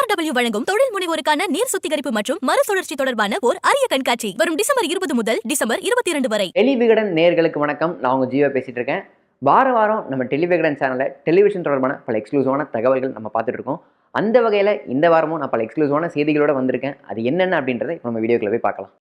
MRW வழங்கும் தொழில் முனைவோருக்கான நீர் சுத்திகரிப்பு மற்றும் மறுசுழற்சி தொடர்பான ஒரு அரிய கண்காட்சி வரும் டிசம்பர் 20 முதல் டிசம்பர் 22 வரை. டெலிவிகடன் நேயர்களுக்கு வணக்கம். நான் உங்க ஜீவா பேசிட்டு இருக்கேன். வாரம் நம்ம டெலிவிகடன் சேனல்ல டெலிவிஷன் தொடர்பான பல எக்ஸ்க்ளூசிவான தகவல்கள் நம்ம பார்த்துட்டு இருக்கோம். அந்த வகையில் இந்த வாரமும் நான் பல எக்ஸ்க்ளூசிவான செய்திகளோட வந்திருக்கேன். அது என்னென்ன அப்படின்றத இப்போ நம்ம வீடியோக்குள்ள போய் பார்க்கலாம்.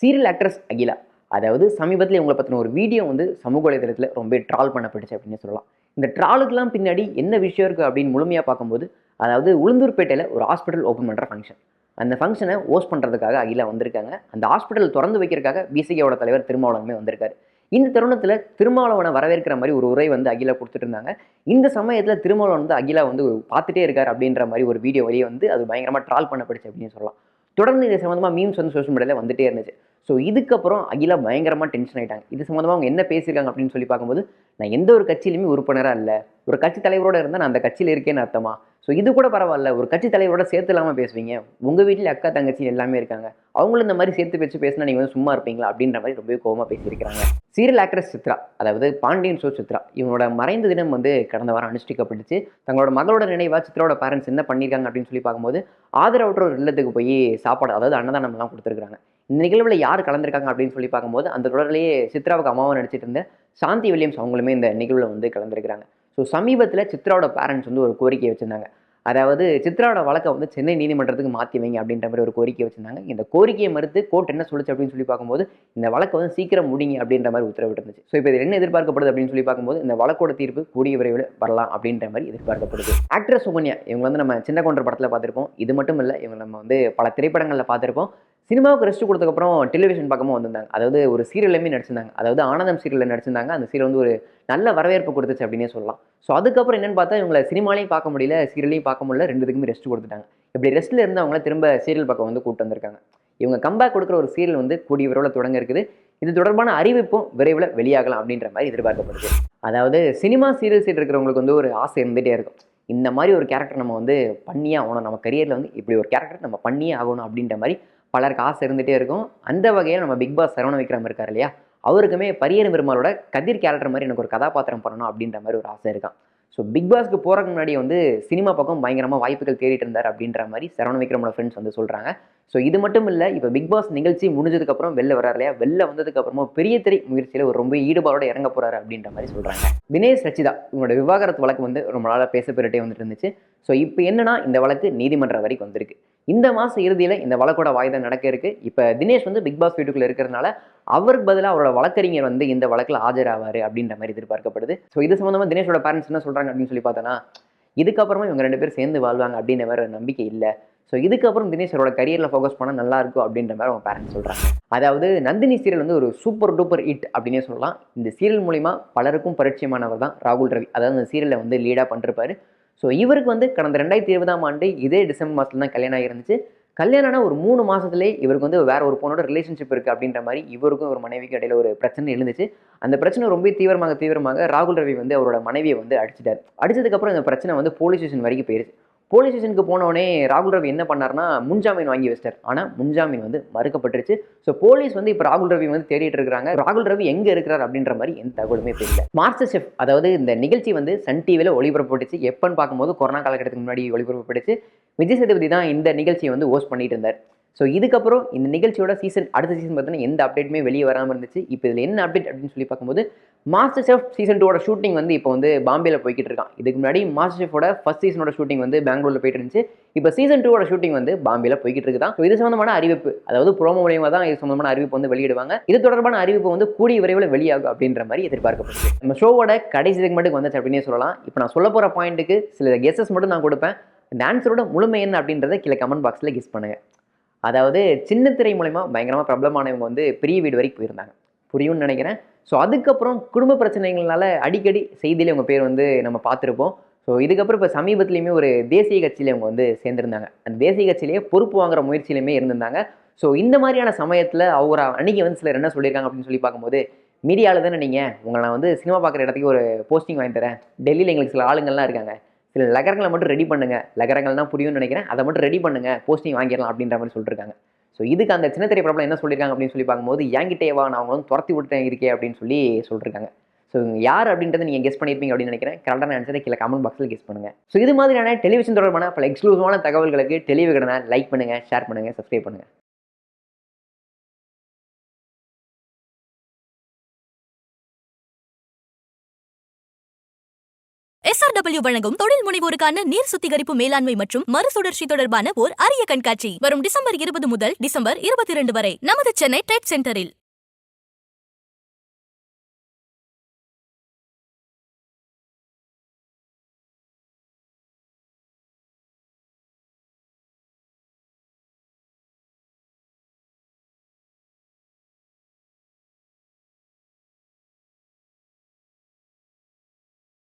சீரியல் ஆக்ட்ரஸ் அகிலா, அதாவது சமீபத்தில் இவங்களை பற்றின ஒரு வீடியோ வந்து சமூக வலைதளத்தில் ரொம்ப ட்ரால் பண்ணப்பட்டுச்சு அப்படின்னு சொல்லலாம். இந்த ட்ராலுக்கெல்லாம் பின்னாடி என்ன விஷயம் இருக்குது அப்படின்னு முழுமையாக பார்க்கும்போது, அதாவது உளுந்தூர்பேட்டையில் ஒரு ஹாஸ்பிட்டல் ஓப்பன் பண்ணுற ஃபங்க்ஷன், அந்த ஃபங்க்ஷனை ஹோஸ்ட் பண்ணுறதுக்காக அகிலா வந்திருக்காங்க. அந்த ஹாஸ்பிட்டல் திறந்து வைக்கிறதுக்காக பிசிகேவோட தலைவர் திருமாவளவனுமே வந்திருக்காரு. இந்த தருணத்தில் திருமாவளவனை வரவேற்கிற மாதிரி ஒரு உரை வந்து அகிலா கொடுத்துட்டு இருந்தாங்க. இந்த சமயத்தில் திருமாவளவன் வந்து அகிலா வந்து பார்த்துட்டே இருக்கார் அப்படின்ற மாதிரி ஒரு வீடியோ வெளியே வந்து அது பயங்கரமாக ட்ரால் பண்ணப்படுச்சு அப்படின்னு சொல்லலாம். தொடர்ந்து இது சம்மந்தமாக மீம்ஸ் வந்து சோஷியல் மீடியாவில் வந்துட்டே இருந்துச்சு. ஸோ இதுக்கப்புறம் அகிலா பயங்கரமாக டென்ஷன் ஆகிட்டாங்க. இது சம்மந்தமாக அவங்க என்ன பேசியிருக்காங்க அப்படின்னு சொல்லி பார்க்கும்போது, நான் எந்த ஒரு கட்சியிலுமே உறுப்பினராக இல்லை, ஒரு கட்சி தலைவரோட இருந்தால் நான் அந்த கட்சியில் இருக்கேன்னு அர்த்தமா? ஸோ இது கூட பரவாயில்ல, ஒரு கட்சி தலைவரோட சேர்த்து இல்லாமல் பேசுவீங்க, உங்கள் வீட்டில் அக்கா தங்கச்சி எல்லாமே இருக்காங்க, அவங்களும் இந்த மாதிரி சேர்த்து வச்சு பேசினா நீங்கள் வந்து சும்மா இருப்பீங்களா அப்படின்ற மாதிரி ரொம்பவே கோவமாக பேசியிருக்கிறாங்க. சீரியல் ஆக்ட்ரஸ் சித்ரா, அதாவது பாண்டியன் ஷோ சித்ரா, இவங்களோட மறைந்த தினம் வந்து கடந்த வாரம் அனுஷ்டிக்கப்பட்டுச்சு. தங்களோட மகளோட நினைவாக சித்ராவோட பேரண்ட்ஸ் என்ன பண்ணியிருக்காங்க அப்படின்னு சொல்லி பார்க்கும்போது, ஆதரவற்றோர் இல்லத்துக்கு போய் சாப்பாடு, அதாவது அன்னதானம்லாம் கொடுத்துருக்காங்க. இந்த நிகழ்வில் யார் கலந்துருக்காங்க அப்படின்னு சொல்லி பார்க்கும்போது, அந்த தொடர்லேயே சித்ராவுக்கு அம்மாவை நடிச்சிட்டு இருந்த சாந்தி வில்லியம்ஸ் அவங்களுமே இந்த நிகழ்வில் வந்து கலந்துருக்கிறாங்க. ஸோ சமீபத்தில் சித்ராவோட பேரண்ட்ஸ் வந்து ஒரு கோரிக்கை வச்சுருந்தாங்க. அதாவது சித்ராவோட வழக்கை வந்து சென்னை நீதிமன்றத்துக்கு மாற்றி வைங்க அப்படின்ற மாதிரி ஒரு கோரிக்கை வச்சிருந்தாங்க. இந்த கோரிக்கையை மறுத்து கோர்ட் என்ன சொல்லுச்சு அப்படின்னு சொல்லி பார்க்கும்போது, இந்த வழக்கை வந்து சீக்கிரம் முடிங்க அப்படின்ற மாதிரி உத்தரவிட்டு இருந்துச்சு. ஸோ இப்போ இது என்ன எதிர்பார்க்கப்படுது அப்படின்னு சொல்லி பார்க்கும்போது, இந்த வழக்கோட தீர்ப்பு கூடிய விரைவில் வரலாம் அப்படின்ற மாதிரி எதிர்பார்க்கப்படுது. ஆக்ட்ரஸ் சுகன்யா, இவங்க வந்து நம்ம சின்ன கவுண்டர் படத்தில் பார்த்துருப்போம். இது மட்டும் இல்லை, இவங்க நம்ம வந்து பல திரைப்படங்களில் பார்த்துருப்போம். சினிமாவுக்கு ரெஸ்ட் கொடுத்ததுக்கப்புறம் டெலிவிஷன் பக்கமும் வந்திருந்தாங்க. அதாவது ஒரு சீரியலுமே நடிச்சிருந்தாங்க. அதாவது ஆனந்தம் சீரியலில் நடிச்சிருந்தாங்க. அந்த சீரியல் வந்து ஒரு நல்ல வரவேற்பு கொடுத்துச்சு அப்படின்னே சொல்லலாம். ஸோ அதுக்கப்புறம் என்னென்னு பார்த்தா, இவங்களை சினிமாலையும் பார்க்க முடியல, சீரியலையும் பார்க்க முடியல, ரெண்டுத்துக்குமே ரெஸ்ட் கொடுத்துட்டாங்க. இப்படி ரெஸ்ட்டில் இருந்து அவங்கள திரும்ப சீரியல் பக்கம் வந்து கூப்பிட்டு வந்திருக்காங்க. இவங்க கம்பேக் கொடுக்குற ஒரு சீரியல் வந்து கூடிய விரைவில் தொடங்க இருக்குது. இது தொடர்பான அறிவிப்பும் விரைவில் வெளியாகலாம் அப்படின்ற மாதிரி எதிர்பார்க்கப்படுது. அதாவது சினிமா சீரியல் சீட் இருக்கிறவங்களுக்கு வந்து ஒரு ஆசை இருந்துகிட்டே இருக்கும். இந்த மாதிரி ஒரு கேரக்டர் நம்ம வந்து பண்ணியே ஆகணும், நம்ம கரியரில் வந்து இப்படி ஒரு கேரக்டர் நம்ம பண்ணியே ஆகணும் அப்படின்ற மாதிரி பலருக்கு ஆசை இருந்துகிட்டே இருக்கும். அந்த வகையில் நம்ம பிக் பாஸ் சரவண விக்ரம் இருக்கார் இல்லையா, அவருக்குமே பரியேறும் பெருமாளோட கதிர் கேரக்டர் மாதிரி எனக்கு ஒரு கதாபாத்திரம் பண்ணணும் அப்படின்ற மாதிரி ஒரு ஆசை இருக்கான். ஸோ பிக் பாஸ்க்கு போகிறதுக்கு முன்னாடி வந்து சினிமா பக்கம் பயங்கரமாக வாய்ப்புகள் தேடிட்டு இருந்தார் அப்படின்ற மாதிரி சரவண விக்ரமோட ஃப்ரெண்ட்ஸ் வந்து சொல்கிறாங்க. ஸோ இது மட்டும் இல்லை, இப்போ பிக் பாஸ் நிகழ்ச்சி முடிஞ்சதுக்கப்புறம் வெளில வரார் இல்லையா, வெளில வந்ததுக்கப்புறமா பெரிய திரை முயற்சியில் ஒரு ரொம்ப ஈடுபாடோட இறங்க போகிறாரு அப்படின்ற மாதிரி சொல்கிறாங்க. தினேஷ் ரச்சிதா, இவங்களோட விவாகரத்து வழக்கு வந்து ரொம்ப நாளாக பேச பெருட்டே வந்துட்டு இருந்துச்சு. ஸோ இப்போ என்னன்னா, இந்த வழக்கு நீதிமன்றம் வரைக்கும் வந்திருக்கு. இந்த மாதம் இறுதியில் இந்த வழக்கோட வாய்தா நடக்க இருக்கு. இப்போ தினேஷ் வந்து பிக் பாஸ் வீட்டுக்குள்ள இருக்கிறதுனால அவருக்கு பதிலாக அவரோட வழக்கறிஞர் வந்து இந்த வழக்கில் ஆஜராவார் அப்படின்ற மாதிரி எதிர்பார்க்கப்படுது. ஸோ இது சம்மந்தமாக தினேஷோட பேரண்ட்ஸ் என்ன சொல்கிறாங்க அப்படின்னு சொல்லி பார்த்தோன்னா, இதுக்கப்புறமா இவங்க ரெண்டு பேரும் சேர்ந்து வாழ்வாங்க அப்படின்ற மாதிரி ஒரு நம்பிக்கை இல்லை. ஸோ இதுக்கப்புறம் தினேஷோட கரியரில் ஃபோக்கஸ் பண்ணால் நல்லா இருக்கும் அப்படின்ற மாதிரி அவங்க பேரண்ட்ஸ் சொல்கிறாங்க. அதாவது நந்தினி சீரியல் வந்து ஒரு சூப்பர் டூப்பர் ஹிட் அப்படின்னே சொல்லலாம். இந்த சீரியல் மூலிமா பலருக்கும் பரிச்சயமானவர் தான் ராகுல் ரவி. அதாவது அந்த சீரியலில் வந்து லீடாக பண்ணிருப்பாரு. ஸோ இவருக்கு வந்து கடந்த 2020ஆம் ஆண்டு இதே டிசம்பர் மாதத்துல தான் கல்யாணம் ஆகிருந்துச்சு. கல்யாணம்னா ஒரு 3 மாதத்துலேயே இவருக்கு வந்து வேற ஒரு பொண்ணோட ரிலேஷன்ஷிப் இருக்குது அப்படின்ற மாதிரி இவருக்கும் ஒரு மனைவிக்கு இடையில ஒரு பிரச்சனை எழுந்துச்சு. அந்த பிரச்சனை ரொம்ப தீவிரமாக ராகுல் ரவி வந்து அவரோட மனைவியை வந்து அடிச்சிட்டார். அடிச்சதுக்கப்புறம் இந்த பிரச்சனை வந்து போலீஸ் ஸ்டேஷன் வரைக்கும் போயிருச்சு. போலீஸ் ஸ்டேஷனுக்கு போனோடனே ராகுல் ரவி என்ன பண்ணார்னா, முன்ஜாமீன் வாங்கி வச்சிட்டார். ஆனால் முன்ஜாமீன் வந்து மறுக்கப்பட்டுருச்சு. ஸோ போலீஸ் வந்து இப்போ ராகுல் ரவி வந்து தேடிட்டு இருக்கிறாங்க. ராகுல் ரவி எங்கே இருக்கிறார் அப்படின்ற மாதிரி எந்த தகவலுமே தெரியல. மாஸ்டர் ஷெஃப், அதாவது இந்த நிகழ்ச்சி வந்து சன் டிவியில் ஒளிபரப்பட்டுச்சு. எப்பன்னு பார்க்கும்போது கொரோனா காலகட்டத்துக்கு முன்னாடி ஒளிபரப்பட்டுச்சு. விஜய் சேதுபதி தான் இந்த நிகழ்ச்சியை வந்து ஹோஸ்ட் பண்ணிட்டு இருந்தார். ஸோ இதுக்கப்புறம் இந்த நிகழ்ச்சியோட அடுத்த சீசன் பார்த்தீங்கன்னா எந்த அப்டேட்டுமே வெளியே வராமல் இருந்துச்சு. இப்போ இதில் என்ன அப்டேட் அப்படின்னு சொல்லி பார்க்கும்போது, மாஸ்டர் ஷெஃப் சீசன் 2 ஷூட்டிங் வந்து இப்போ வந்து பாம்பேல போய்கிட்டு இருக்கான். இதுக்கு முன்னாடி மாஸ்டர் ஷெஃபோட ஃபர்ஸ்ட் சீசனோட ஷூட்டிங் வந்து பெங்களூரில் போயிட்டு இருந்துச்சு. இப்போ சீசன் 2 ஷூட்டிங் வந்து பாம்பேல போய்கிட்டு இருக்குதான். ஸோ இது சம்பந்தமான அறிவிப்பு, அதாவது ப்ரோமோ மூலியமாக தான் இது சம்பந்தமான அறிவிப்பு வந்து வெளியிடுவாங்க. இது தொடர்பான அறிவிப்பு வந்து கூடிய விரைவில் வெளியாகும் அப்படின்ற மாதிரி எதிர்பார்க்கப்படுது. நம்ம ஷோவோட கடைசி செக்மெண்ட்டுக்கு வந்துச்சு அப்படின்னே சொல்லலாம். இப்போ நான் சொல்ல போகிற பாயிண்ட்டுக்கு சில கெஸஸ் மட்டும் நான் கொடுப்பேன். இந்த ஆன்சரோட முழுமை என்ன அப்படின்றத கீழே கமெண்ட் பாக்ஸில் கெஸ் பண்ணுங்க. அதாவது சின்ன திரை மூலமா பயங்கரமாக பிரபலமானவங்க வந்து பெரிய வீடு வரைக்கும் போயிருந்தாங்க, புரியும்னு நினைக்கிறேன். ஸோ அதுக்கப்புறம் குடும்ப பிரச்சனைகள்னால அடிக்கடி செய்தியிலே அவங்க பேர் வந்து நம்ம பார்த்துருப்போம். ஸோ இதுக்கப்புறம் இப்போ சமீபத்துலேயுமே ஒரு தேசிய கட்சியில அவங்க வந்து சேர்ந்திருந்தாங்க. அந்த தேசிய கட்சியிலேயே பொறுப்பு வாங்குற முயற்சியிலுமே இருந்திருந்தாங்க. ஸோ இந்த மாதிரியான சமயத்தில் அவர் அன்னைக்கு வந்து சிலர் என்ன சொல்லியிருக்காங்க அப்படின்னு சொல்லி பார்க்கும்போது, மீடியாவில் தானே நீங்கள், உங்களை நான் வந்து சினிமா பார்க்குற இடத்துக்கு ஒரு போஸ்டிங் வாங்கி தரேன், டெல்லியில் எங்களுக்கு சில ஆளுங்கள்லாம் இருக்காங்க, சில லகரங்களை மட்டும் ரெடி பண்ணுங்க, லகரங்கள்னா புரியும்னு நினைக்கிறேன், அதை மட்டும் ரெடி பண்ணுங்க, போஸ்டிங் வாங்கிடலாம் அப்படின்ற மாதிரி சொல்லியிருக்காங்க. ஸோ இதுக்கு அந்த சின்ன திரை பிரபலம் என்ன சொல்லியிருக்காங்க அப்படின்னு சொல்லி பார்க்கும்போது என்கிட்டே வா நான் அவங்க வந்து துரத்தி விட்டுட்டேன் இருக்கே அப்படின்னு சொல்லி சொல்லியிருக்காங்க. ஸோ யார் அப்படின்றத நீங்கள் கெஸ் பண்ணியிருப்பீங்க அப்படின்னு நினைக்கிறேன். கரெக்டான ஆன்சரை கீழே கமெண்ட் பாக்ஸில் கெஸ் பண்ணுங்கள். ஸோ இது மாதிரியான டெலிவிஷன் தொடர்பான பல எக்ஸ்க்ளூசிவான தகவல்களுக்கு டெலிவிகடனை லைக் பண்ணுங்கள், ஷேர் பண்ணுங்கள், சப்ஸ்கிரைப் பண்ணுங்கள். SRW வழங்கும் தொழில் முனைவோருக்கான நீர் சுத்திகரிப்பு மேலாண்மை மற்றும் மறுசுழற்சி தொடர்பான ஓர் அரிய கண்காட்சி வரும் டிசம்பர் 20 முதல் டிசம்பர் 22 வரை நமது சென்னை ட்ரேட் சென்டரில்.